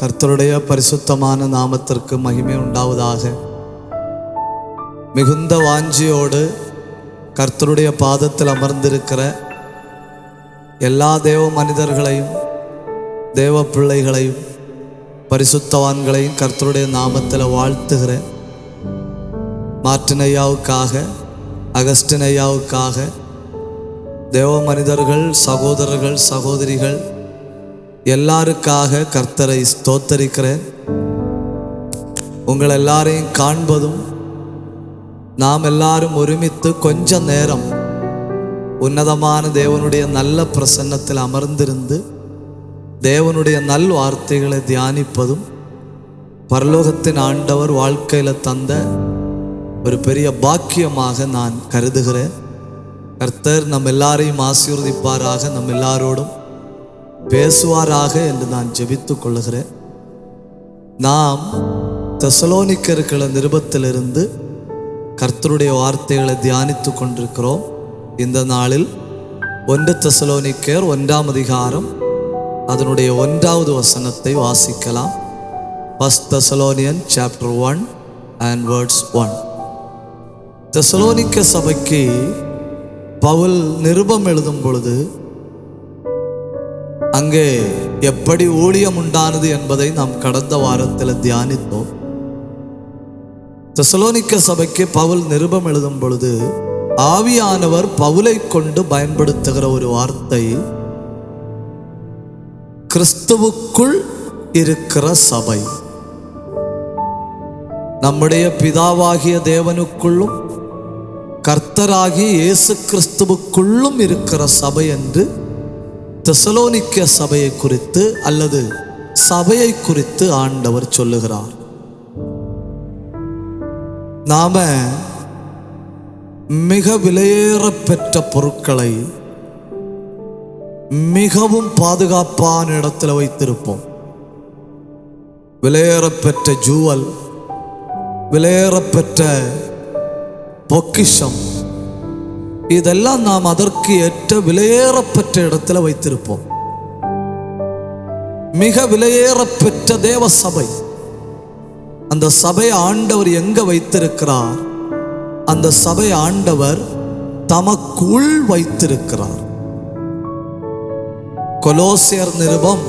கர்த்தருடைய பரிசுத்தமான நாமத்திற்கு மகிமை உண்டாவதாக. மிகுந்த வாஞ்சியோடு கர்த்தருடைய பாதத்தில் அமர்ந்திருக்கிற எல்லா தேவ மனிதர்களையும் தேவ பிள்ளைகளையும் பரிசுத்தவான்களையும் கர்த்தருடைய நாமத்தில் வாழ்த்துகிறேன். மார்ட்டின் ஐயாவுக்காக, அகஸ்டின் ஐயாவுக்காக, தேவ மனிதர்கள், சகோதரர்கள், சகோதரிகள் எல்லாருக்காக கர்த்தரை ஸ்தோத்தரிக்கிறேன். உங்கள் எல்லாரையும் காண்பதும், நாம் எல்லாரும் ஒருமித்து கொஞ்ச நேரம் உன்னதமான தேவனுடைய நல்ல பிரசன்னத்தில் அமர்ந்திருந்து தேவனுடைய நல் வார்த்தைகளை தியானிப்பதும் பரலோகத்தின் ஆண்டவர் வாழ்க்கையில் தந்த ஒரு பெரிய பாக்கியமாக நான் கருதுகிறேன். கர்த்தர் நம் எல்லாரையும் ஆசீர்வதிப்பாராக, நம் எல்லாரோடும் பேசுவாராக என்று நான் ஜெபித்துக் கொள்ளுகிறேன். நாம் தெசலோனிக்கர்கள் நிருபத்திலிருந்து கர்த்தருடைய வார்த்தைகளை தியானித்து கொண்டிருக்கிறோம். இந்த நாளில் 1 தெசலோனிக்கர் 1ஆம் அதிகாரம் அதனுடைய 1வது வசனத்தை வாசிக்கலாம். 1 Thessalonians chapter 1 and verse 1. தெசலோனிக்க சபைக்கு பவுல் நிருபம் எழுதும் பொழுது அங்கே எப்படி ஊழியம் உண்டானது என்பதை நாம் கடந்த வாரத்தில் தியானித்தோம். தெசலோனிக்க சபைக்கு பவுல் நிருபம் எழுதும் பொழுது ஆவியானவர் பவுலை கொண்டு பயன்படுத்துகிற ஒரு வார்த்தை கிறிஸ்துவுக்குள் இருக்கிற சபை. நம்முடைய பிதாவாகிய தேவனுக்குள்ளும் கர்த்தராகிய இயேசு கிறிஸ்துவுக்குள்ளும் இருக்கிற சபை என்று தெசலோனிக்க சபையை குறித்து அல்லது சபையை குறித்து ஆண்டவர் சொல்லுகிறார். நாம மிக விலையேற பெற்ற பொருட்களை மிகவும் பாதுகாப்பான இடத்துல வைத்திருப்போம். விலையேற பெற்ற ஜூவல், விலையேற பெற்ற பொக்கிஷம், இதெல்லாம் நாம் அதற்கு ஏற்ற விலையேற பெற்ற இடத்துல வைத்திருப்போம். மிக விலையேற பெற்ற தேவ சபை, அந்த சபை ஆண்டவர் எங்க வைத்திருக்கிறார்? அந்த சபை ஆண்டவர் தமக்குள் வைத்திருக்கிறார். கொலோசியர் நிருபம்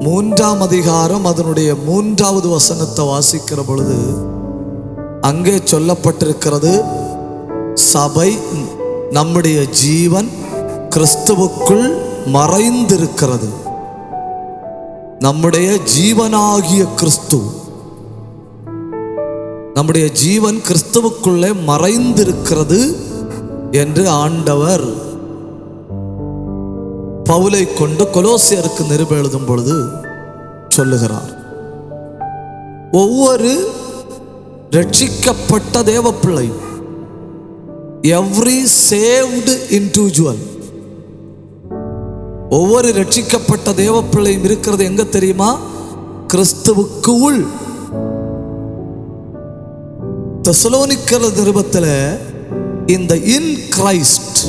3ஆம் அதிகாரம் அதனுடைய 3வது வசனத்தை வாசிக்கிற பொழுது அங்கே சொல்லப்பட்டிருக்கிறது, சபை நம்முடைய ஜீவன் கிறிஸ்துவுக்குள் மறைந்திருக்கிறது. நம்முடைய ஜீவனாகிய கிறிஸ்து, நம்முடைய ஜீவன் கிறிஸ்துவுக்குள்ளே மறைந்திருக்கிறது என்று ஆண்டவர் பவுலை கொண்டு கொலோசியருக்கு நிருபம் எழுதும் பொழுது சொல்லுகிறார். ஒவ்வொரு ரட்சிக்கப்பட்ட தேவ பிள்ளை, எவ்ரி சேவ்டு இண்டிவிஜுவல், ஒவ்வொரு ரட்சிக்கப்பட்ட தேவ பிள்ளையும் இருக்கிறது எங்க தெரியுமா? கிறிஸ்துவுக்கு உள். தெசலோனிக்கர் நிருபத்தில் இந்த இன் கிரைஸ்ட்,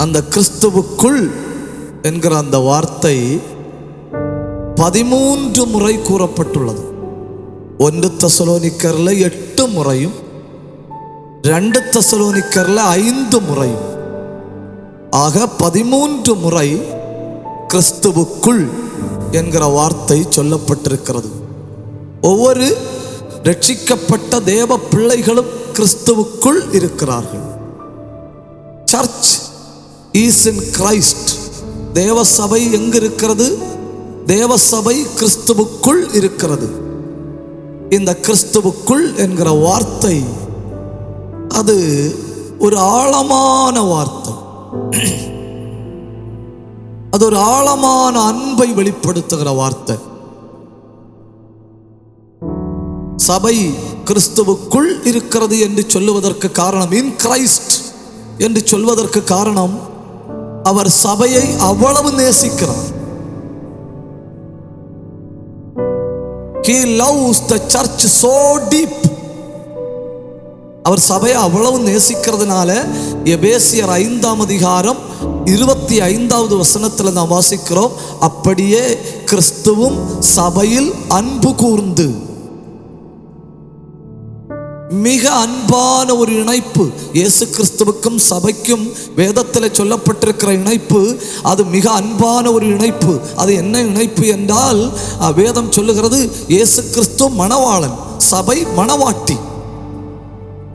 அந்த கிறிஸ்துவுக்குள் என்கிற அந்த வார்த்தை 13 முறை கூறப்பட்டுள்ளது. 1 தெசலோனிக்கர்ல 8 முறையும் 2 தெசலோனிக்கர்ல 5 முறையும், ஆக 13 முறை கிறிஸ்துவுக்குள் என்கிற வார்த்தை சொல்லப்பட்டிருக்கிறது. ஒவ்வொரு ரட்சிக்கப்பட்ட தேவ பிள்ளைகளும் கிறிஸ்துவுக்குள் இருக்கிறார்கள். Search is in Christ. தேவ சபை எங்கு இருக்கிறது? தேவ சபை கிறிஸ்துவுக்குள் இருக்கிறது. இந்த கிறிஸ்துவுக்குள் என்கிற வார்த்தை அது ஒரு ஆழமான வார்த்தை. அது ஒரு ஆழமான அன்பை வெளிப்படுத்துகிற வார்த்தை. சபை கிறிஸ்துவுக்குள் இருக்கிறது என்று சொல்லுவதற்கு காரணம், இன் கிரைஸ்ட் என்று சொல்வதற்கு காரணம், அவர் சபையை அவ்வளவு நேசிக்கிறார். He loves the church so deep. அவர் சபையை அவ்வளவு நேசிக்கிறதுனால எபேசியர் 5ஆம் அதிகாரம் 25வது வசனத்துல நாம் வாசிக்கிறோம், அப்படியே கிறிஸ்துவும் சபையில் அன்பு கூர்ந்து. மிக அன்பான ஒரு இணைப்பு இயேசு கிறிஸ்துவுக்கும் சபைக்கும் வேதத்தில் சொல்லப்பட்டிருக்கிற இணைப்பு. அது மிக அன்பான ஒரு இணைப்பு. அது என்ன இணைப்பு என்றால், வேதம் சொல்லுகிறது இயேசு கிறிஸ்து மணவாளன், சபை மணவாட்டி.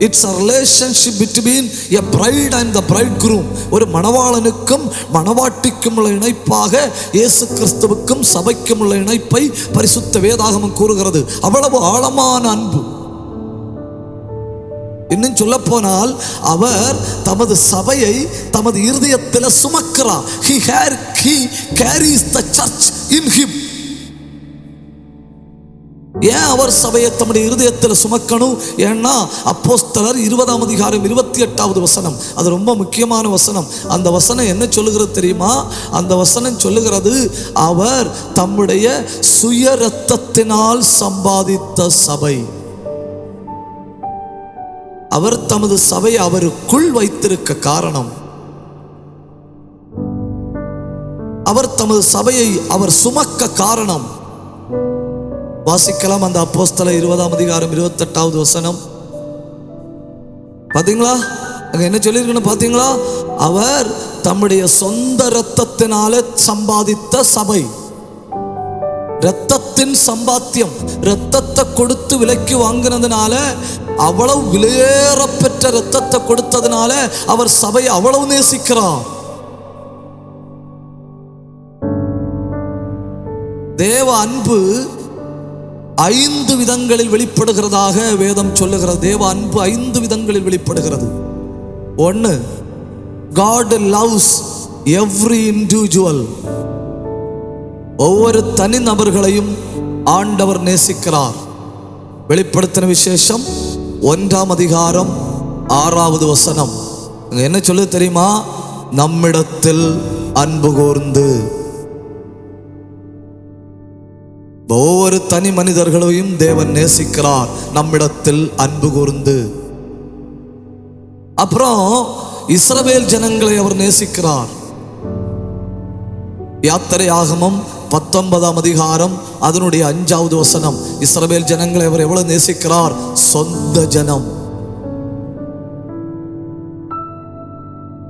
It's a relationship between a bride and the bridegroom. ஒரு மணவாளனுக்கும் மணவாட்டிக்கும் உள்ள இணைப்பாக இயேசு கிறிஸ்துவுக்கும் சபைக்கும் உள்ள இணைப்பை பரிசுத்த வேதாகமம் கூறுகிறது. அவ்வளவு ஆழமான அன்பு. இன்னும் சொல்ல போனால், அவர் தமது சபையை தமது இருதயத்தில் சுமக்கிறார். He carries the church in him. ஏன் அவர் சபையை தம்முடைய இருதயத்தில் சுமக்கணும்? ஏன்னா அப்போஸ்தலர் 20ஆம் அதிகாரம் 28வது வசனம், அது ரொம்ப முக்கியமான வசனம். அந்த வசனம் என்ன சொல்லுகிறது தெரியுமா? அந்த வசனம் சொல்லுகிறது, அவர் தம்முடைய சுய இரத்தத்தினால் சம்பாதித்த சபை. அவர் தமது சபையை அவருக்குள் வைத்திருக்க காரணம், அவர் தமது சபையை அவர் சுமக்க காரணம். வாசிக்கலாம் அந்த அப்போஸ்தலர் 20ஆம் அதிகாரம் 28வது வசனம். பாத்தீங்களா அங்க என்ன சொல்லியிருக்கணும்? பாத்தீங்களா? அவர் தம்முடைய சொந்த இரத்தத்தினால சம்பாதித்த சபை. இரத்தத்தின் சம்பாத்தியம், இரத்தத்தை கொடுத்து விலைக்கு வாங்கினதுனால, அவ்வளவு விலையேறப்பெற்ற இரத்தத்தை கொடுத்ததுனால அவர் சபையை அவ்வளவு நேசிக்கிறார். தேவ அன்பு 5 விதங்களில் வெளிப்படுகிறதாக வேதம் சொல்லுகிறது. தேவ அன்பு 5 விதங்களில் வெளிப்படுகிறது. 1, God loves every individual. ஒவ்வொரு தனி நபர்களையும் ஆண்டவர் நேசிக்கிறார். வெளிப்படுத்தின விசேஷம் 1ஆம் அதிகாரம் 6வது வசனம் என்ன சொல்லுது தெரியுமா? நம்மிடத்தில் அன்பு கூர்ந்து. ஒவ்வொரு தனி மனிதர்களையும் தேவன் நேசிக்கிறார், நம்மிடத்தில் அன்பு கூர்ந்து. அப்புறம் இஸ்ரவேல் ஜனங்களை அவர் நேசிக்கிறார். யாத்திரையாகமம் 19ஆம் அதிகாரம் அதனுடைய 5வது வசனம், இஸ்ரவேல் ஜனங்களை அவர் எவ்வளவு நேசிக்கிறார்? சொந்த ஜனம்.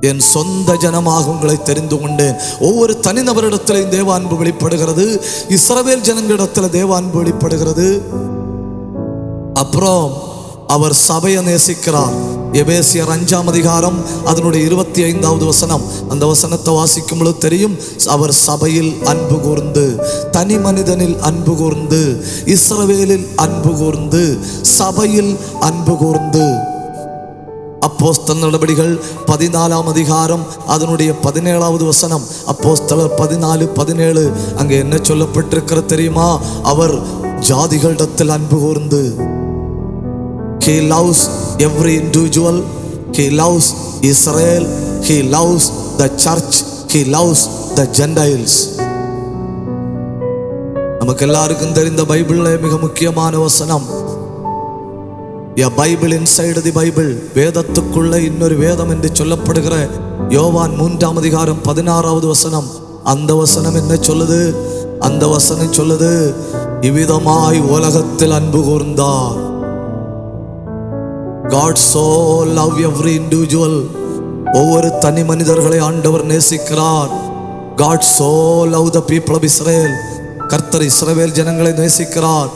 என் சொந்த ஜனமாக உங்களை தெரிந்து கொண்டேன். ஒவ்வொரு தனிநபரிடத்திலும் தேவ அன்பு வெளிப்படுகிறது. இஸ்ரவேல் ஜனங்களிடத்தில் தேவ அன்பு வெளிப்படுகிறது. அப்புறம் அவர் சபையை நேசிக்கிறார். எபேசியர் 5ஆம் அதிகாரம் அதனுடைய 25வது வசனம், அந்த வசனத்தை வாசிக்கும் பொழுது தெரியும், அவர் சபையில் அன்பு கூர்ந்து, தனி மனிதனில் அன்பு கூர்ந்து, இஸ்ரவேலில் அன்பு கூர்ந்து, சபையில் அன்பு கூர்ந்து. அப்போஸ்தலர் நடபடிகள் 14ஆம் அதிகாரம் அதனுடைய 17வது வசனம், அப்போஸ்தலர் 14:17 அங்கே என்ன சொல்லப்பட்டிருக்கிறது தெரியுமா? அவர் ஜாதிகளிடத்தில் அன்பு கூர்ந்து. He loves every individual. He loves Israel. He loves the church. He loves the Gentiles. நமக்கு எல்லாருக்கும் தெரிந்த பைபிள்ல மிக முக்கியமான வசனம், A Bible inside the Bible. வேதத்துக்குள்ள இன்னொரு வேதம் என்று சொல்லப்படுகிற யோவான் 3ஆம் அதிகாரம் 16வது வசனம். அந்த வசனம் என்ன சொல்லுது? அந்த வசனம் சொல்லுது, இவ்விதமாய் உலகத்தில் அன்பு கூர்ந்தார். God so love every individual. ஒவ்வொரு தனி மனிதர்களை ஆண்டவர் நேசிக்கிறார். God so love the people of Israel. கர்த்தர் இஸ்ரவேல் ஜனங்களை நேசிக்கிறார்.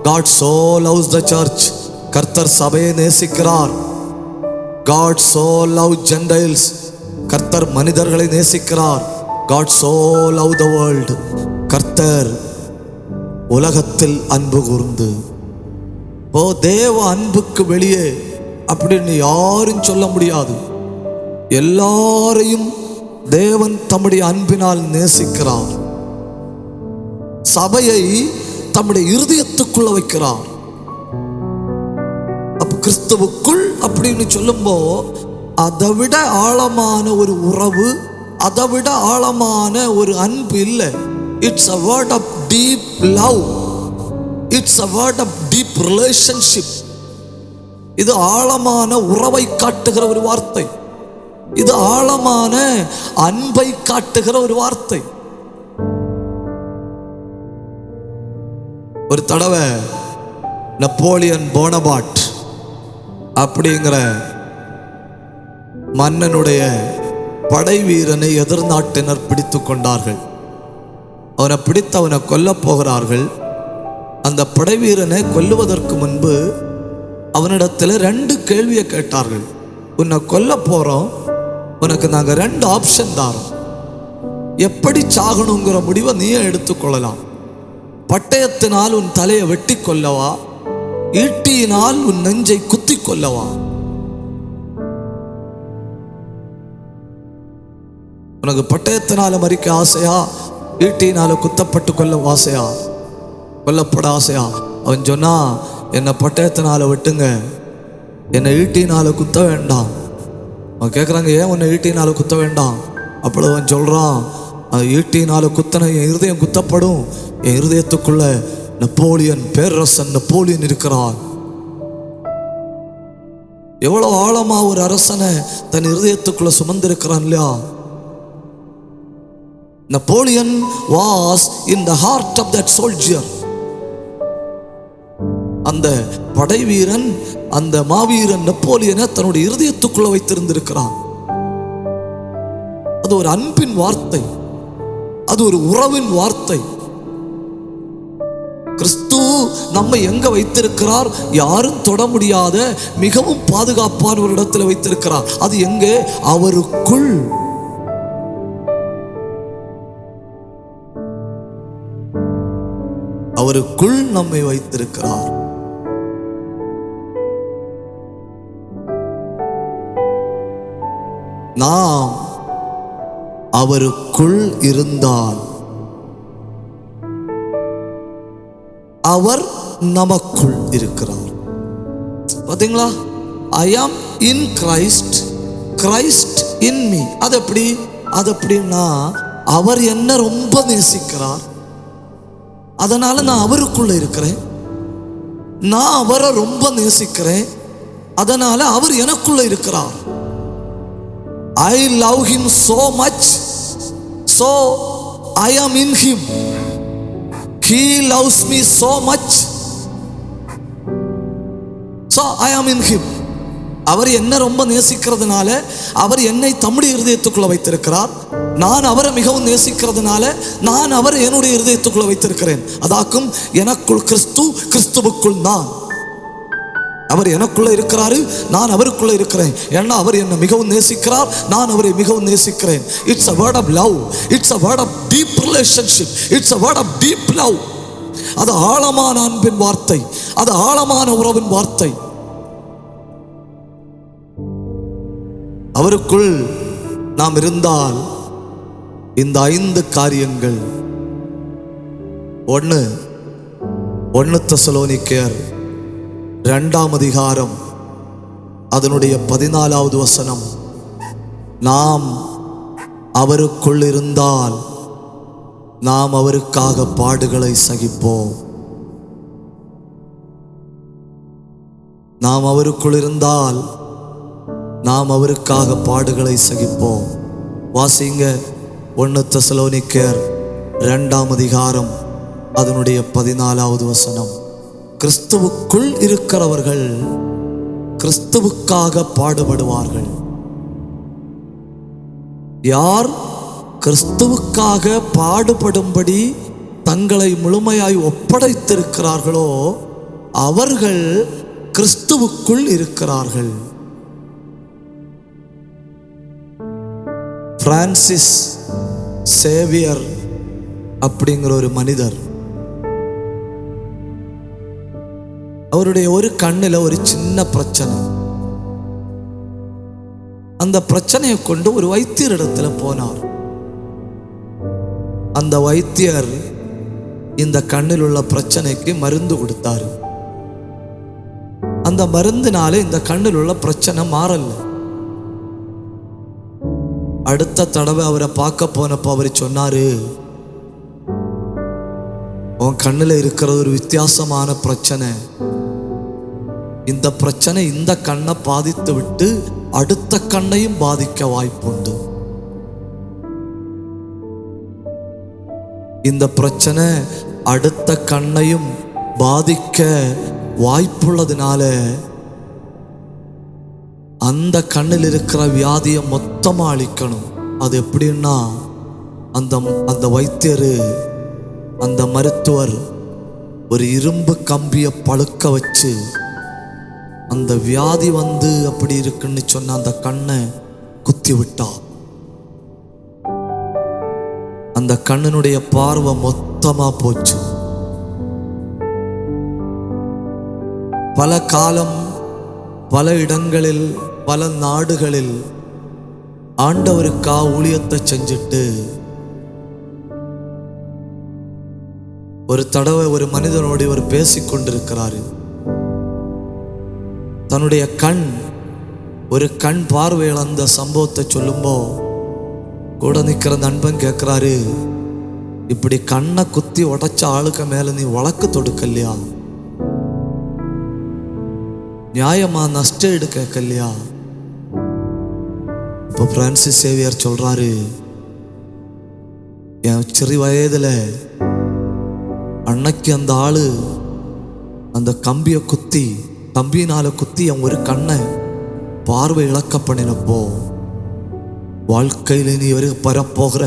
God so loves the church. கர்த்தர் சபையை நேசிக்கிறார். God so loves Gentiles. கர்த்தர் மனிதர்களை நேசிக்கிறார். God so loves the world. கர்த்தர் உலகத்தில் அன்பு கூர்ந்து. தேவ அன்புக்கு வெளியே அப்படின்னு யாரும் சொல்ல முடியாது. எல்லாரையும் தேவன் தம்முடைய அன்பினால் நேசிக்கிறார். சபையை தம்முடைய இருதயத்துக்குள்ள வைக்கிறார். அப்ப கிறிஸ்துவுக்குள் அப்படின்னு சொல்லும்போ அதை விட ஆழமான ஒரு உறவு, அதை விட ஆழமான ஒரு அன்பு இல்லை. It's a word of deep love. It's a word of deep relationship. இது ஆழமான உறவை காட்டுகிற ஒரு வார்த்தை. இது ஆழமான அன்பை காட்டுகிற ஒரு வார்த்தை. ஒரு தடவை நெப்போலியன் போனபார்ட் அப்படிங்கிற மன்னனுடைய படை வீரனை எதிர்நாட்டினர் பிடித்து கொண்டார்கள். அவனை பிடித்து அவனை கொல்ல போகிறார்கள். அந்த படை வீரனை கொல்லுவதற்கு முன்பு அவனிடத்தில் 2 கேள்வியை கேட்டார்கள். உன்னை கொல்ல போறோம், உனக்கு நாங்க 2 ஆப்ஷன் தாரோம். எப்படி சாகணுங்கிற முடிவை நீயே எடுத்துக்கொள்ளலாம். பட்டயத்தினால் உன் தலையை வெட்டி கொல்லவா, ஈட்டியினால் உன் நெஞ்சை குத்தி கொல்லவா? உனக்கு பட்டயத்தினால மறிக்க ஆசையா, ஈட்டியினால குத்தப்பட்டு கொல்ல ஆசையா, கொல்லப்பட ஆசையா? அவன் சொன்னா, என்னை பட்டயத்தினால வெட்டுங்க, என்னை ஈட்டினால குத்த வேண்டாம். அவன் கேட்குறாங்க, ஏன் உன்னை ஈட்டினால குத்த வேண்டாம்? அப்படி அவன் சொல்றான், ஈட்டினால குத்தன என் இருதயம் குத்தப்படும். என் இருதயத்துக்குள்ள நெப்போலியன், பேரரசன் நெப்போலியன் இருக்கிறான். எவ்வளவு ஆழமா ஒரு அரசனை தன் இருதயத்துக்குள்ள சுமந்திருக்கிறான் இல்லையா? Napoleon was in the heart of that soldier. அந்த படை வீரன், அந்த மாவீரன் நெப்போலியனை தன்னுடைய இருதயத்துக்குள்ள வைத்திருந்திருக்கிறான். அது ஒரு அன்பின் வார்த்தை, அது ஒரு உறவின் வார்த்தை. கிறிஸ்து நம்மை எங்க வைத்திருக்கிறார்? யாரும் தொட முடியாத மிகவும் பாதுகாப்பான ஒரு இடத்துல வைத்திருக்கிறார். அது எங்கே? அவருக்குள். அவருக்குள் நம்மை வைத்திருக்கிறார். நாம் அவருக்குள் இருந்தால் அவர் நமக்குள் இருக்கிறார். பாத்தீங்களா? ஐ ஆம் in Christ, Christ in me. அது எப்படின்னா, அவர் என்ன ரொம்ப நேசிக்கிறார், அதனால நான் அவருக்குள்ள இருக்கிறேன். நான் அவரை ரொம்ப நேசிக்கிறேன், அதனால அவர் எனக்குள்ள இருக்கிறார். I love him so much, so I am in him. He loves me so much, so I am in him. அவர் என்ன ரொம்ப நேசிக்கிறதுனால அவர் என்னை தம்முடைய இருதயத்துக்குள்ள வைத்திருக்கிறார். நான் அவரை மிகவும் நேசிக்கிறதுனால நான் அவரை என்னுடைய இருதயத்துக்குள்ள வைத்திருக்கிறேன். அதாக்கும் எனக்குள் கிறிஸ்து, கிறிஸ்துவுக்குள் நான். அவர் எனக்குள்ள இருக்கிறாரு, நான் அவருக்குள்ள இருக்கிறேன். ஏன்னா அவர் என்னை மிகவும் நேசிக்கிறார், நான் அவரை மிகவும் நேசிக்கிறேன். It's a word of love, it's a word of deep relationship, it's a word of deep love. அது ஆழமான அன்பின் வார்த்தை, அது ஆழமான உறவின் வார்த்தை. அவருக்குள் நாம் இருந்தால் இந்த 5 காரியங்கள். 1 தெசலோனிக்கேயர் 2ஆம் அதிகாரம் அதனுடைய 14வது வசனம். நாம் அவருக்குள் இருந்தால் நாம் அவருக்காக பாடுகளை சகிப்போம். நாம் அவருக்குள் இருந்தால் நாம் அவருக்காக பாடுகளை சகிப்போம். வாசிங்க 1 தெசலோனிக்கேயர் 2ஆம் அதிகாரம் அதனுடைய 14வது வசனம். கிறிஸ்துவுக்குள் இருக்கிறவர்கள் கிறிஸ்துவுக்காக பாடுபடுவார்கள். யார் கிறிஸ்துவுக்காக பாடுபடும்படி தங்களை முழுமையாய் ஒப்படைத்திருக்கிறார்களோ அவர்கள் கிறிஸ்துவுக்குள் இருக்கிறார்கள். பிரான்சிஸ் சேவியர் அப்படிங்கிற ஒரு மனிதர், அவருடைய ஒரு கண்ணில் ஒரு சின்ன பிரச்சனை. அந்த பிரச்சனையை கொண்டு ஒரு வைத்தியர் இடத்துல போனார். அந்த வைத்தியர் இந்த கண்ணில் உள்ள பிரச்சனைக்கு மருந்து கொடுத்தாரு. அந்த மருந்தினாலே இந்த கண்ணில் உள்ள பிரச்சனை மாறல. அடுத்த தடவை அவரை பார்க்க போனப்போ அவர் சொன்னாரு, உன் கண்ணில் இருக்கிறது ஒரு வித்தியாசமான பிரச்சனை. இந்த பிரச்சனை இந்த கண்ணை பாதித்து விட்டு அடுத்த கண்ணையும் பாதிக்க வாய்ப்புண்டு. இந்த பிரச்சனை அடுத்த கண்ணையும் பாதிக்க வாய்ப்புள்ளதுனால அந்த கண்ணில் இருக்கிற வியாதியை மொத்தமா அழிக்கணும். அது எப்படின்னா, அந்த வைத்தியர், அந்த மருத்துவர் ஒரு இரும்பு கம்பியை பழுக்க வச்சு அந்த வியாதி அப்படி இருக்குன்னு சொன்ன அந்த கண்ணை குத்தி விட்டா அந்த கண்ணினுடைய பார்வை மொத்தமா போச்சு. பல காலம் பல இடங்களில் பல நாடுகளில் ஆண்டவருக்கா ஊழியத்தை செஞ்சுட்டு ஒரு தடவை ஒரு மனிதனோடு இவர் பேசிக்கொண்டிருக்கிறாரு. தன்னுடைய ஒரு கண் பார்வையில் அந்த சம்பவத்தை சொல்லும்போ கூட நிற்கிற நண்பன் கேட்கிறாரு, இப்படி கண்ணை குத்தி உடைச்ச ஆளுக்க மேல நீ வழக்கு தொடுக்கலையா? நியாயமா நஷ்ட ஈடு கேட்கலையா? இப்போ பிரான்சிஸ் சேவியர் சொல்றாரு, என் சிறு வயதுல அன்னைக்கு அந்த ஆளு அந்த கம்பியினால குத்தி என் ஒரு கண்ணை பார்வை இழக்க பண்ணினப்போ வாழ்க்கையில நீ வரப்போகிற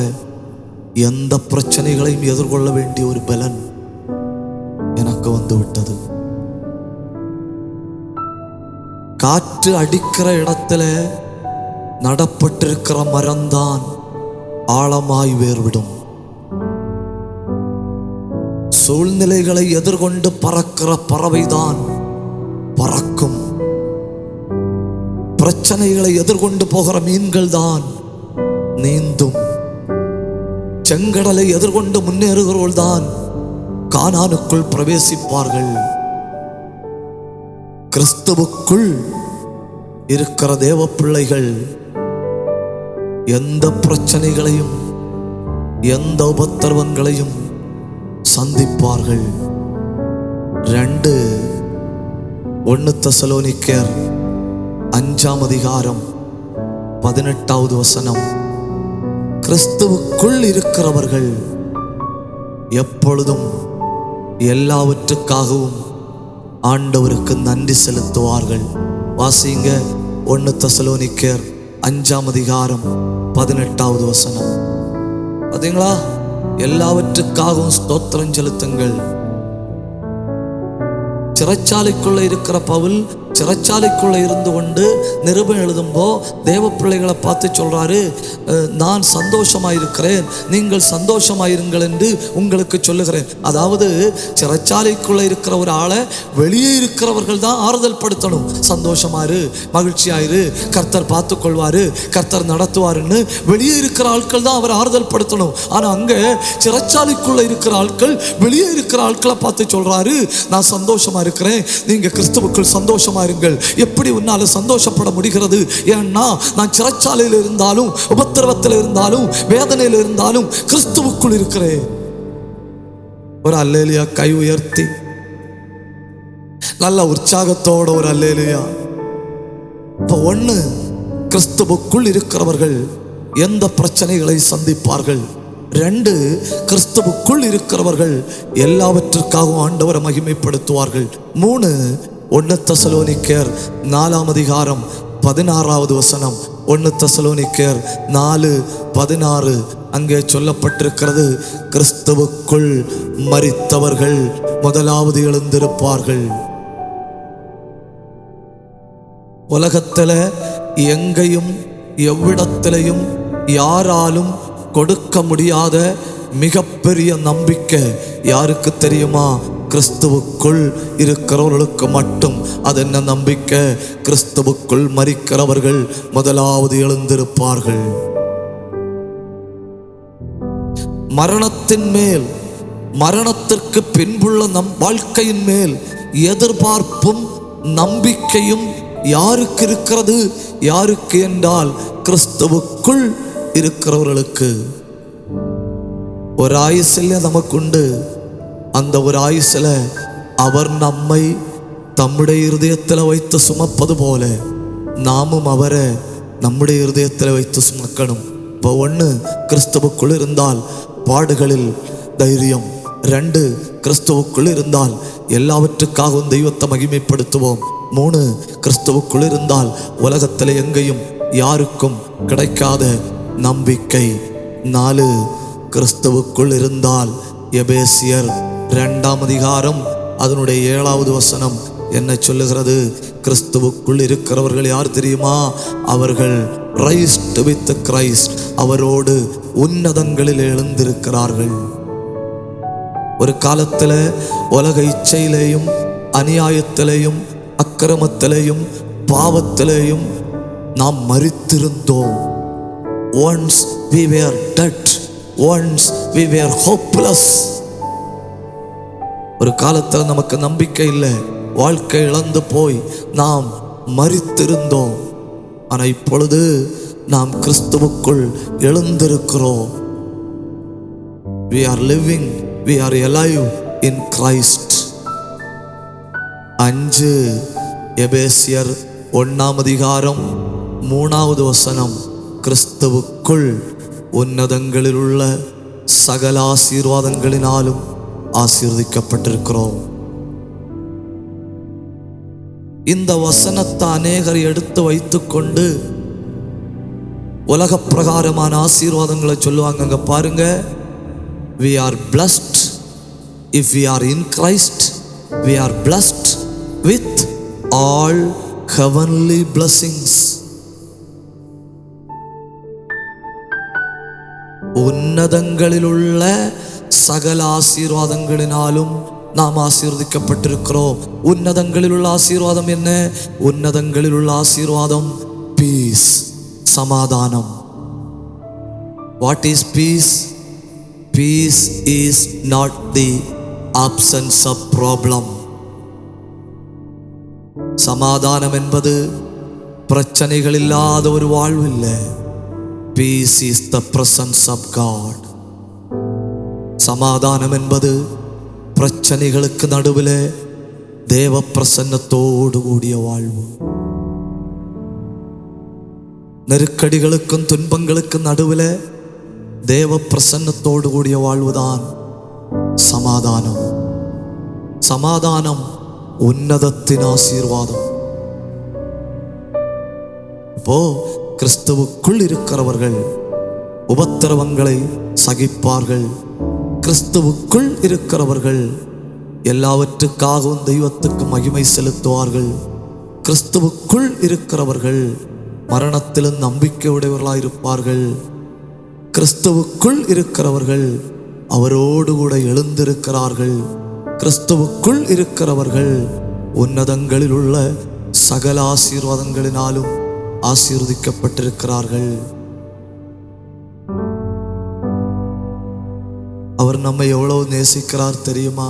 எந்த பிரச்சனைகளையும் எதிர்கொள்ள வேண்டிய ஒரு பலன் எனக்கு வந்து விட்டது. காற்று அடிக்கிற இடத்துல நடப்பட்டிருக்கிற மரம்தான் ஆழமாய் வேர்விடும். சூழ்நிலைகளை எதிர்கொண்டு பறக்கிற பறவைதான் பறக்கும். பிரச்சனைகளை எதிர்கொண்டு போகிற மீன்கள் தான் நீந்தும். செங்கடலை எதிர்கொண்டு முன்னேறுகிறவர்கள் தான் கானானுக்குள் பிரவேசிப்பார்கள். கிறிஸ்துவுக்குள் இருக்கிற தேவ பிள்ளைகள் எந்த பிரச்சனைகளையும் எந்த உபத்திரவங்களையும் சந்திப்பார்கள். 1 தெசலோனிக்கேயர் 5:18 கிறிஸ்துவுக்குள் இருக்கிறவர்கள் எப்பொழுதும் எல்லாவற்றுக்காகவும் ஆண்டவருக்கு நன்றி செலுத்துவார்கள். வாசிங்க 1 தெசலோனிக்கேயர் 5:18. பாத்தீங்களா? எல்லாவற்றுக்காகவும் ஸ்தோத்திரம் செலுத்துங்கள். சிறைச்சாலைக்குள்ள இருக்கிற பவுல் சிறைச்சாலைக்குள்ள இருந்து கொண்டு நிருபம் எழுதும்போ தேவ பிள்ளைகளை பார்த்து சொல்றாரு, நான் சந்தோஷமாயிருக்கிறேன், நீங்கள் சந்தோஷமாயிருங்கள் என்று உங்களுக்கு சொல்லுகிறேன். அதாவது சிறைச்சாலைக்குள்ள இருக்கிற ஒரு ஆளை வெளியே இருக்கிறவர்கள் தான் ஆறுதல் படுத்தணும். சந்தோஷமாயிரு, மகிழ்ச்சியாயிரு, கர்த்தர் பார்த்து கொள்வாரு, கர்த்தர் நடத்துவாருன்னு வெளியே இருக்கிற ஆட்கள் தான் அவர் ஆறுதல் படுத்தணும். ஆனா அங்க சிறைச்சாலைக்குள்ள இருக்கிற ஆட்கள் வெளியே இருக்கிற ஆட்களை பார்த்து சொல்றாரு, நான் சந்தோஷமா இருக்கிறேன், நீங்க கிறிஸ்துவுக்குள் சந்தோஷமா இருங்கள். எப்படி உன்னால சந்தோஷப்பட முடிகிறது? ஏன்னா நான் சிறைச்சாலையில் இருந்தாலும் உபத்திரவத்தில் இருந்தாலும் வேதனையில் இருந்தாலும் கிறிஸ்துவுக்குள் இருக்கிறேன். ஒரு அல்லேலியா கை உயர்த்தி நல்ல உற்சாகத்தோட ஒரு அல்லேலியா. இப்போ 1, கிறிஸ்துவுக்குள் இருக்கிறவர்கள் எந்த பிரச்சனைகளை சந்திப்பார்கள். 2, கிறிஸ்துவுக்குள் இருக்கிறவர்கள் எல்லாவற்றிற்காகவும் ஆண்டவரை மகிமைப்படுத்துவார்கள். 3, 1 தெசலோனிக்கேயர் 4:16. 1 தெசலோனிக்கேயர் 4:16 அங்கே சொல்லப்பட்டிருக்கிறது, கிறிஸ்துவுக்குள் மரித்தவர்கள் முதலாவது எழுந்திருப்பார்கள். உலகத்துல எங்கேயும் எவ்விடத்திலையும் யாராலும் கொடுக்க முடியாத மிகப்பெரிய நம்பிக்கை யாருக்கு தெரியுமா? கிறிஸ்துவுக்குள் இருக்கிறவர்களுக்கு மட்டும். அது என்ன நம்பிக்கை? கிறிஸ்துவுக்குள் மரிக்கிறவர்கள் முதலாவது எழுந்திருப்பார்கள். மரணத்தின் மேல், மரணத்திற்கு பின்புள்ள நம் வாழ்க்கையின் மேல் எதிர்பார்ப்பும் நம்பிக்கையும் யாருக்கு இருக்கிறது? யாருக்கு என்றால் கிறிஸ்துவுக்குள் இருக்கிறவர்களுக்கு. ஒரு ஆயுசில் நமக்குண்டு. அந்த ஒரு ஆயுசில் அவர் நம்மை தம்முடைய இருதயத்தில் வைத்து சுமப்பது போல நாமும் அவரை நம்முடைய இருதயத்தில் வைத்து சுமக்கணும். இப்போ 1, கிறிஸ்துவுக்குள் இருந்தால் பாடுகளில் தைரியம். 2, கிறிஸ்துவுக்குள் இருந்தால் எல்லாவற்றுக்காகவும் தெய்வத்தை மகிமைப்படுத்துவோம். 3, கிறிஸ்துவுக்குள் இருந்தால் உலகத்தில் எங்கேயும் யாருக்கும் கிடைக்காத நம்பிக்கை. 4, கிறிஸ்துவுக்குள் இருந்தால் எபேசியர் 2ஆம் அதிகாரம் அதனுடைய 7வது வசனம் என்ன சொல்லுகிறது? கிறிஸ்துவுக்குள் இருக்கிறவர்கள் யார் தெரியுமா? அவர்கள் ரைஸ்ட் வித் கிரைஸ்ட், அவரோடு உன்னதங்களில் எழுந்திருக்கிறார்கள். ஒரு காலத்தில் உலக இச்சையிலேயும் அநியாயத்திலேயும் அக்கிரமத்திலேயும் பாவத்திலேயும் நாம் மரித்திருந்தோம். Once we were dead, once we were hopeless. ஒரு காலத்தில் நமக்கு நம்பிக்கை இல்லை, வாழ்க்கை இழந்து போய் நாம் மரித்திருந்தோம். ஆனால் இப்பொழுது நாம் கிறிஸ்துவுக்குள் எழுந்திருக்கிறோம். We are living, we are alive in Christ. 5, எபேசியர் 1ஆம் அதிகாரம் 3வது வசனம், கிறிஸ்துவுக்குள் உன்னதங்களில் உள்ள சகல ஆசீர்வாதங்களினாலும் ஆசீர்வதிக்கப்பட்டிருக்கிறோம். இந்த வசனத்தை அநேகர் எடுத்து வைத்துக்கொண்டு உலக பிரகாரமான ஆசீர்வாதங்களை சொல்லுவாங்க. அங்க பாருங்க, we are blessed if we are in Christ, we are blessed with all heavenly blessings. உன்னதங்களில் உள்ள சகல ஆசீர்வாதங்களினாலும் நாம் ஆசீர்வதிக்கப்பட்டிருக்கிறோம். உன்னதங்களில் உள்ள ஆசீர்வாதம் என்ன? உன்னதங்களில் உள்ள ஆசீர்வாதம் பீஸ், சமாதானம். What is peace? Peace is not the absence of problem. சமாதானம் என்பது பிரச்சனைகள் இல்லாத ஒரு வாழ்வு இல்லை. Peace is the presence of God. சமாதானம் என்பது பிரச்சனைகளுக்கு நடுவில் தேவ பிரசன்னத்தோடு கூடிய வாழ்வு. நெருக்கடிகளுக்கும் துன்பங்களுக்கும் நடுவில் தேவ பிரசன்னத்தோடு கூடிய வாழ்வுதான் சமாதானம். சமாதானம் உன்னதத்தின் ஆசீர்வாதம். இப்போ கிறிஸ்துவுக்குள் இருக்கிறவர்கள் உபத்திரவங்களை சகிப்பார்கள். கிறிஸ்துவுக்குள் இருக்கிறவர்கள் எல்லாவற்றுக்காகவும் தெய்வத்துக்கு மகிமை செலுத்துவார்கள். கிறிஸ்துவுக்குள் இருக்கிறவர்கள் மரணத்திலும் நம்பிக்கை உடையவர்களாயிருப்பார்கள். கிறிஸ்துவுக்குள் இருக்கிறவர்கள் அவரோடு கூட எழுந்திருக்கிறார்கள். கிறிஸ்துவுக்குள் இருக்கிறவர்கள் உன்னதங்களில் உள்ள சகல ஆசீர்வாதங்களினாலும் ஆசீர்வதிக்கப்பட்டிருக்கிறார்கள். அவர் நம்மை எவ்வளவு நேசிக்கிறார் தெரியுமா?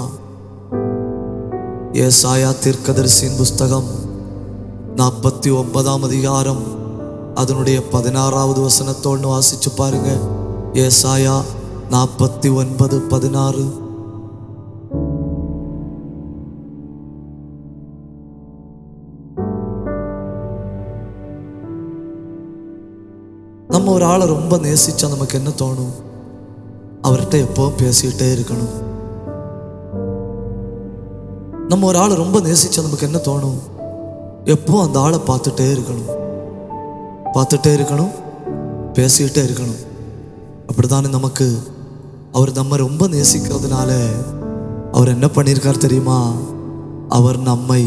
ஏசாயா தீர்க்கதரிசியின் புஸ்தகம் 49ஆம் அதிகாரம் அதனுடைய 16வது வசனத்தோடு வாசிச்சு பாருங்க. ஏசாயா 49:16. நம்ம ஒரு ஆளை ரொம்ப நேசிச்சா நமக்கு என்ன தோணும்? அவர்கிட்ட எப்பவும் பேசிக்கிட்டே இருக்கணும். நம்ம ஒரு ஆளை ரொம்ப நேசிச்சா நமக்கு என்ன தோணும்? எப்பவும் அந்த ஆளை பார்த்துட்டே இருக்கணும், பார்த்துட்டே இருக்கணும், பேசிக்கிட்டே இருக்கணும். அப்படித்தானே நமக்கு அவர் நம்ம ரொம்ப நேசிக்கிறதுனால அவர் என்ன பண்ணியிருக்கார் தெரியுமா? அவர் நம்மை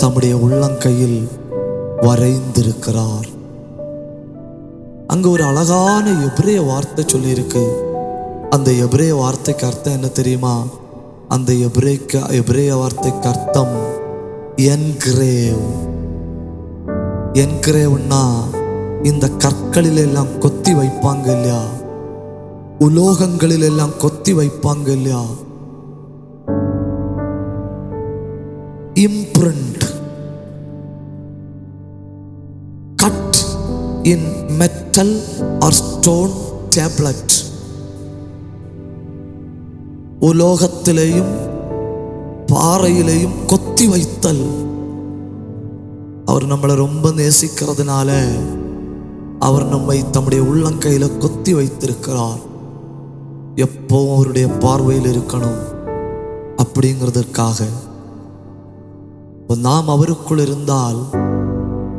தம்முடைய உள்ளங்கையில் வரைந்திருக்கிறார். அங்க ஒரு அழகான எபிரேய வார்த்தை சொல்லியிருக்கு. அந்த எபிரேய வார்த்தைக்கு அர்த்தம் என்ன தெரியுமா? அந்த எபிரேய வார்த்தைக்கு அர்த்தம் என்கிரேவ். என்கிரேவ்னா இந்த கற்களில் எல்லாம் கொத்தி வைப்பாங்க இல்லையா, உலோகங்களில் எல்லாம் கொத்தி வைப்பாங்க இல்லையா, imprint, cut in metal or stone tablet. உலோகத்திலேயும் பாறையிலையும் கொத்தி வைத்தல். அவர் நம்மளை ரொம்ப நேசிக்கிறதுனால அவர் நம்மை தம்முடைய உள்ளங்கையில கொத்தி வைத்திருக்கிறார். எப்பவும் அவருடைய பார்வையில் இருக்கணும் அப்படிங்கிறதற்காக. நாம் அவருக்குள் இருந்தால்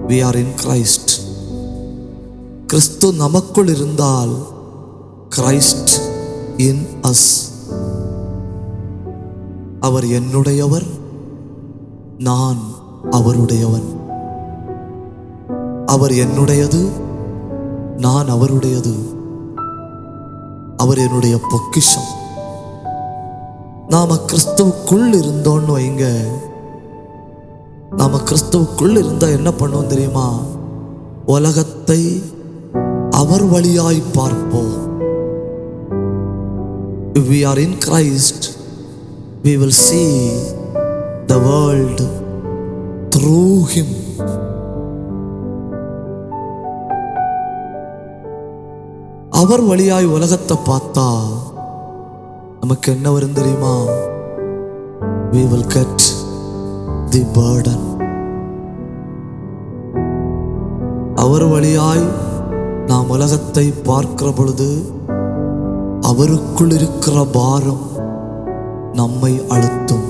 we are in Christ. கிறிஸ்து நமக்குள் இருந்தால் Christ in us. அவர் என்னுடையவர், நான் அவருடையவன். அவர் என்னுடையது, நான் அவருடையது. அவர் என்னுடைய பொக்கிஷம். நாம கிறிஸ்துவுக்குள் இருந்தோன்னு வைங்க. நாம கிறிஸ்துவுக்குள் இருந்தா என்ன பண்ணுவோம் தெரியுமா? உலகத்தை அவர் வழியாய் பார்ப்போம். If we are in Christ, we will see the world through him. அவர் வழியாய் உலகத்தை பார்த்தா நமக்கு என்ன வரும் தெரியுமா? We will get the burden. அவர் வழியாய் நாம் உலகத்தை பார்க்கிற பொழுது அவருக்குள் இருக்கிற பாரம் நம்மை அழுத்தும்.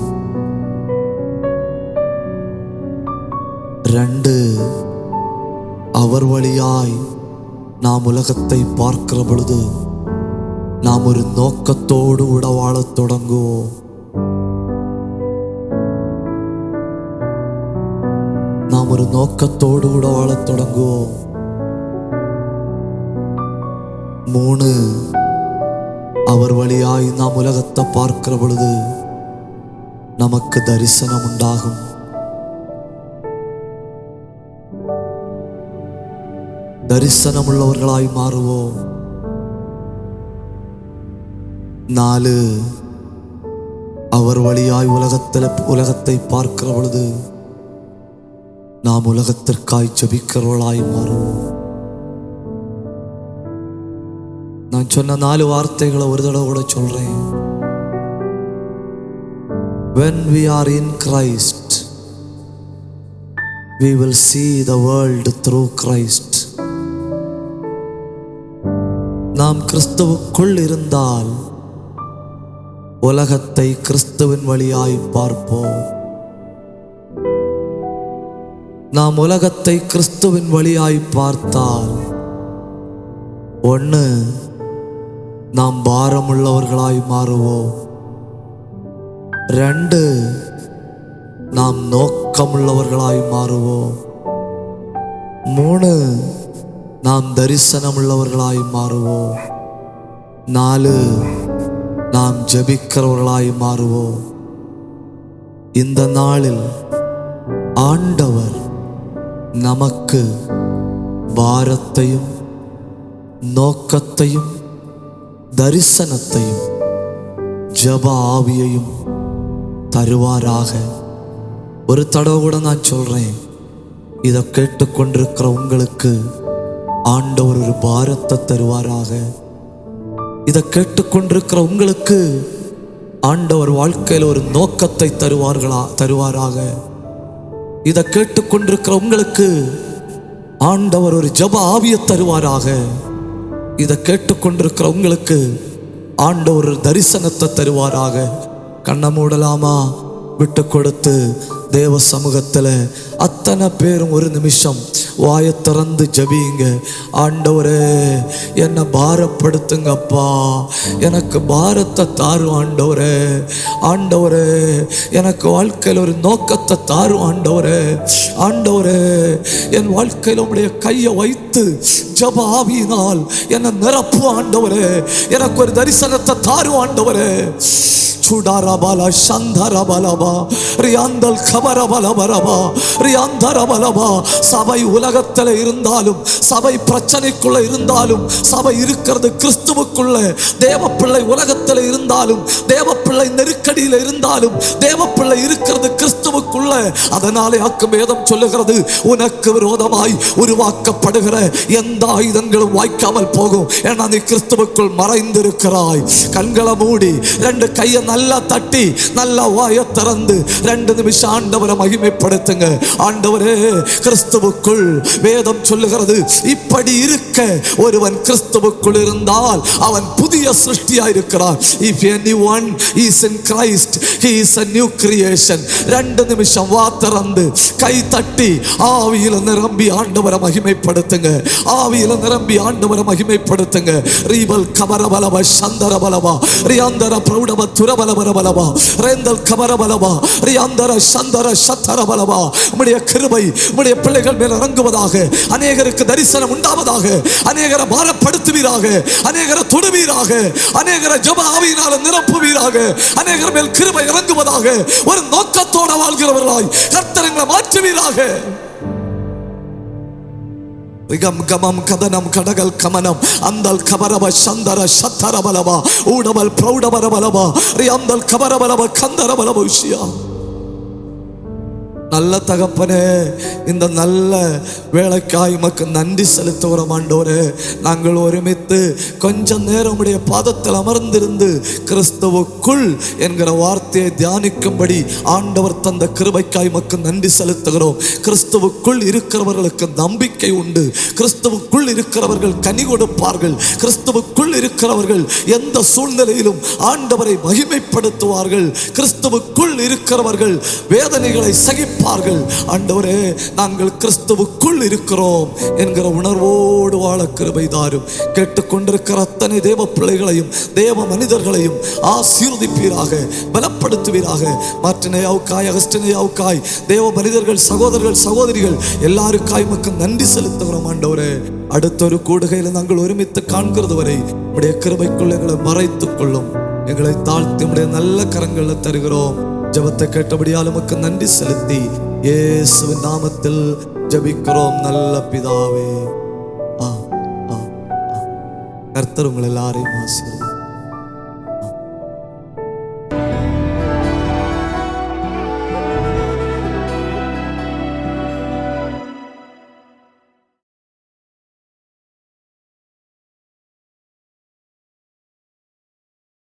2, அவர் வழியாய் நாம் உலகத்தை பார்க்கிற பொழுது நாம் ஒரு நோக்கத்தோடு கூட வாழத் தொடங்குவோம். நாம் ஒரு நோக்கத்தோடு கூட வாழத் தொடங்குவோம். 3, அவர் வழியாய் நாம் உலகத்தை பார்க்கிற பொழுது நமக்கு தரிசனம் உண்டாகும். தரிசனம் உள்ளவர்களாய் மாறுவோம். 4, அவர் வழியாய் உலகத்தை பார்க்கிற பொழுது நாம் உலகத்திற்காய் ஜெபிக்கிறவர்களாய் மாறுவோம். நான் சொன்ன 4 வார்த்தைகளை ஒரு தடவை கூட சொல்றேன். When we are in Christ, we will see the world through Christ. நாம் கிறிஸ்துவுக்குள் இருந்தால் உலகத்தை கிறிஸ்துவின் வழியாய் பார்ப்போம். நாம் உலகத்தை கிறிஸ்துவின் வழியாய் பார்த்தால் 1, நாம் பாரமுள்ளவர்களாய் மாறுவோம். 2, நாம் நோக்கமுள்ளவர்களாய் மாறுவோம். 3, நாம் தரிசனம் உள்ளவர்களாய் மாறுவோம். 4, நாம் ஜெபிக்கிறவர்களாய் மாறுவோம். இந்த நாளில் ஆண்டவர் நமக்கு பாரத்தையும் நோக்கத்தையும் தரிசனத்தையும் ஜெப ஆவியையும் தருவாராக. ஒரு தடவை கூட நான் சொல்றேன், இதை கேட்டுக்கொண்டிருக்கிற உங்களுக்கு ஆண்டவர் ஒரு பாரத்தை தருவாராக. இதை கேட்டுக்கொண்டிருக்கிற உங்களுக்கு ஆண்டவர் வாழ்க்கையில் ஒரு நோக்கத்தை தருவாராக. இதை கேட்டுக்கொண்டிருக்கிற உங்களுக்கு ஆண்டவர் ஒரு ஜெப ஆவியை தருவாராக. இதை கேட்டுக்கொண்டிருக்கிற உங்களுக்கு ஆண்டவர் ஒரு தரிசனத்தை தருவாராக. கண்ணை மூடலாமா? விட்டு கொடுத்து தேவ சமூகத்தில் அத்தனை பேரும் ஒரு நிமிஷம் வாயை திறந்து ஜெபிங்க. ஆண்டவரே, என்னை பாரப்படுத்துங்கப்பா, எனக்கு பாரத்தை தாரும் ஆண்டவரே. ஆண்டவரே, எனக்கு வாழ்க்கையில் ஒரு நோக்கத்தை தாரும் ஆண்டவரே. ஆண்டவரே, என் வாழ்க்கையில் உம்முடைய கையை வைத்து ஜெப ஆவியினால் என்னை நிரப்பு ஆண்டவரே. எனக்கு ஒரு தரிசனத்தை தாரும் ஆண்டவரே. சுடாரபாலா சந்தரபலபா ரியாந்தல் கபரபலபரபா ரியாந்தரபலபா. சபை உலகத்தில் இருந்தாலும், சபை பிரச்சனைக்குள்ள இருந்தாலும், சபை இருக்கிறது கிறிஸ்துவுக்குள்ள. தேவப்பிள்ளை உலகத்தில் இருந்தாலும், தேவப்பிள்ளை நெருக்கடியில் இருந்தாலும், தேவப்பிள்ளை இருக்கிறது கிறிஸ்துவுக்குள்ள. அதனாலே வேதம் சொல்லுகிறது, உனக்கு விரோதமாய் உருவாக்கப்படுகிற எந்த ஆயுதங்களும் வாய்க்காமல் போகும். ஏன்னா நீ கிறிஸ்துவுக்குள் மறைந்திருக்கிறாய். கண்களை மூடி 2 கையை நல்லா தட்டி நல்லா வாயை திறந்து 2 நிமிஷம் ஆண்டவரை மகிமைப்படுத்துங்க. ஆண்டவரே, கிறிஸ்துவுக்குள் வேதம் சொல்லுகிறது, இப்படி இருக்க ஒருவன் கிறிஸ்துவுக்குள் இருந்தால் அவன் புதிய சிருஷ்டியா இருக்கிறான். If anyone is in Christ, he is a new creation. 2 நிமிஷம் வா திறந்து கை தட்டி ஆவியில நிரம்பி ஆண்டவரை மகிமைப்படுத்துங்க. ஆவியில நிரம்பி ஆண்டவரை மகிமைப்படுத்துங்க. ரீபல் கபரபலவ சந்தரபலவா ரியாந்தர பிரௌடவ துரபலபரபலவா ரேந்தல் கபரபலவா ரியாந்தர சந்தர சத்தரபலவா. உம்முடைய கிருபை உம்முடைய பிள்ளைகள் மேல் இறங்குவதாக. அநேகருக்கு தரிசனம் உண்டாவதாக. அநேகரை பாரப்படுத்துவீராக. அநேகரை தொடுவீராக. அநேகரை ஜெப ஆவியினால நிரப்புவீராக. அநேகர் மேல் கிருபை இறங்குவதாக. ஒரு நோக்கத்தோட வாழ்கிறவர்களாய் கர்த்தர் எங்களை மாற்றுவீராக. ரிகம் கமம் கதனம் கடகல் கமனம் அந்தல் கபரப சந்தர சத்தரபலவா ஊடபல் பிரௌடபரபலவா ரியாந்தல் கபரபலவ கந்தரபலவ விஷயா. நல்ல தகப்பனே, இந்த நல்ல வேளைக்காய் உமக்கு நன்றி செலுத்துகிறோம். ஆண்டவரே, நாங்கள் ஒருமித்து கொஞ்ச நேரம் உடைய பாதத்தில் அமர்ந்திருந்து கிறிஸ்துவுக்குள் என்கிற வார்த்தையை தியானிக்கும்படி ஆண்டவர் தந்த கிருபைக்காய் உமக்கு நன்றி செலுத்துகிறோம். கிறிஸ்துவுக்குள் இருக்கிறவர்களுக்கு நம்பிக்கை உண்டு. கிறிஸ்துவுக்குள் இருக்கிறவர்கள் கனி கொடுப்பார்கள். கிறிஸ்துவுக்குள் இருக்கிறவர்கள் எந்த சூழ்நிலையிலும் ஆண்டவரை மகிமைப்படுத்துவார்கள். கிறிஸ்துவுக்குள் இருக்கிறவர்கள் வேதனைகளை சகிப்பார்கள். ஆண்டவரே, நாங்கள் கிறிஸ்துவுக்குள் இருக்கிறோம் என்கிற உணர்வோடு வாழ கிருபை தாரும். கேட்டுக்கொண்டிருக்கிற அத்தனை தேவ பிள்ளைகளையும் தேவ மனிதர்களையும் ஆசீர்வதிப்பீராக, பலப்படுத்துவீராக. மார்ட்டினேயாவுக்காய், அகஸ்டினேயாவுக்காய், தேவ மனிதர்கள், சகோதரர்கள், சகோதரிகள் எல்லாருக்காய் உமக்கு நன்றி செலுத்துகிறோம். ஆண்டவரே, அடுத்த ஒரு கூடுகையில் நாங்கள் ஒருமித்து காண்கிறது வரை உடைய கிருபைக்குள் எங்களை மறைத்துக் கொள்ளும். எங்களை தாழ்த்தி உடைய நல்ல கரங்களில் தருகிறோம். ஜெபத்தை கேட்டபடியால் உமக்கு நன்றி செலுத்தி இயேசுவின் நாமத்தில் ஜெபிக்கிறோம் நல்ல பிதாவே. கர்த்தர் உங்கள் எல்லாரையும் ஆசீர்வதிப்பார்.